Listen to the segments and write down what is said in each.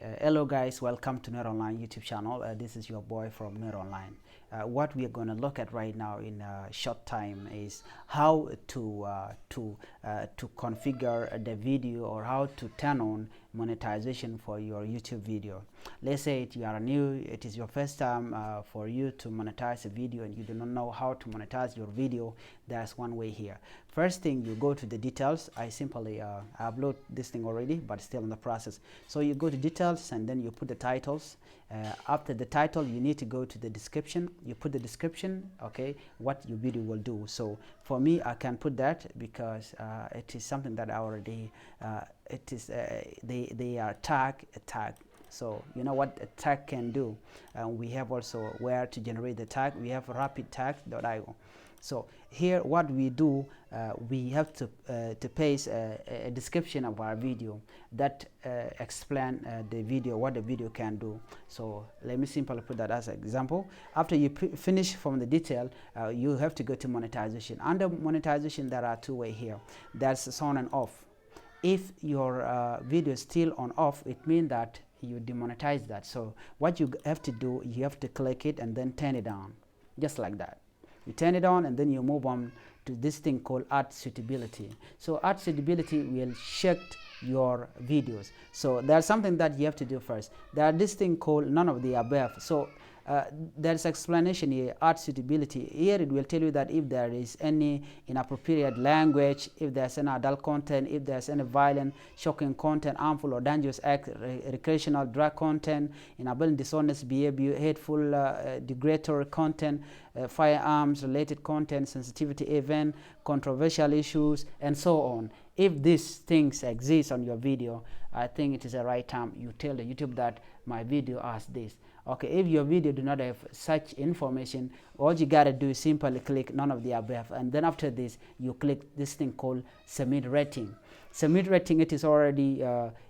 Hello guys, welcome to Nuer Online YouTube channel. This is your boy from Nuer Online. What we are going to look at right now in a short time is how to configure the video, or how to turn on monetization for your YouTube video. Let's say it is your first time for you to monetize a video and you do not know how to monetize your video. There's one way here. First thing, you go to the details. I simply upload this thing already, but still in the process. So you go to details and then you put the titles. After the title, you need to go to the description. You put the description, okay, what your video will do. So for me, I can put that because it is something that I already they are tag. So you know what a tag can do. We have also where to generate the tag. We have rapidtag.io. So here what we do, we have to paste a description of our video that explain the video, what the video can do. So let me simply put that as an example. After you finish from the detail, you have to go to monetization. Under monetization, there are two ways here. There's on and off. If your video is still on off, it means that you demonetize that. So what you have to do, you have to click it and then turn it on, just like that. You turn it on and then you move on to this thing called ad suitability. So ad suitability will check your videos. So there's something that you have to do first. There's this thing called none of the above. So there's explanation here, ad suitability. Here it will tell you that if there is any inappropriate language, if there's any adult content, if there's any violent, shocking content, harmful or dangerous act, recreational drug content, enabling dishonest behavior, hateful, degradatory content, firearms related content, sensitivity event, controversial issues, and so on. If these things exist on your video, I think it is the right time you tell the YouTube that my video has this. Okay, if your video do not have such information, all you gotta do is simply click none of the above, and then after this you click this thing called submit rating. Submit rating, it is already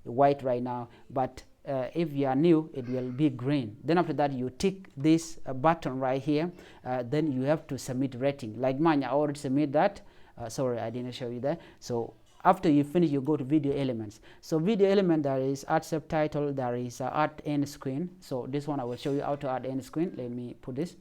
white right now, but if you are new, it will be green. Then after that you tick this button right here, then you have to submit rating. Like mine, I already submit that. Sorry, I didn't show you that. So after you finish, you go to video elements. So video element, there is add subtitle, there is add end screen. So this one I will show you how to add end screen. Let me put this.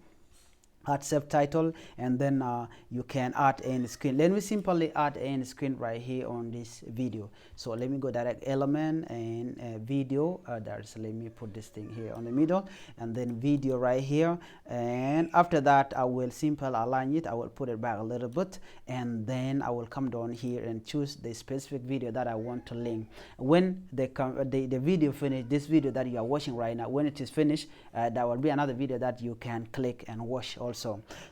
Add subtitle, and then you can add end screen. Let me simply add end screen right here on this video. So let me go direct element and video. Let me put this thing here on the middle, and then video right here. And after that, I will simply align it. I will put it back a little bit, and then I will come down here and choose the specific video that I want to link. When the video finish, this video that you are watching right now, when it is finished, there will be another video that you can click and watch also.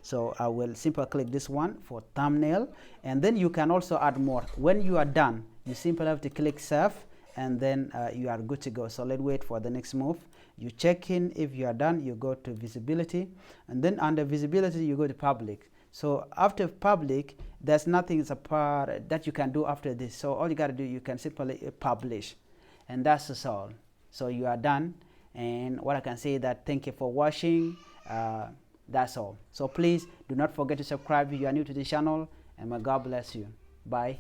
So I will simply click this one for thumbnail, and then you can also add more. When you are done, you simply have to click save, and then you are good to go. So let's wait for the next move. You check in. If you are done, you go to visibility, and then under visibility you go to public. So after public, there's nothing that you can do after this. So all you got to do, you can simply publish, and that's all. So you are done. And what I can say is that thank you for watching. That's all. So please do not forget to subscribe if you are new to the channel, and may God bless you. Bye.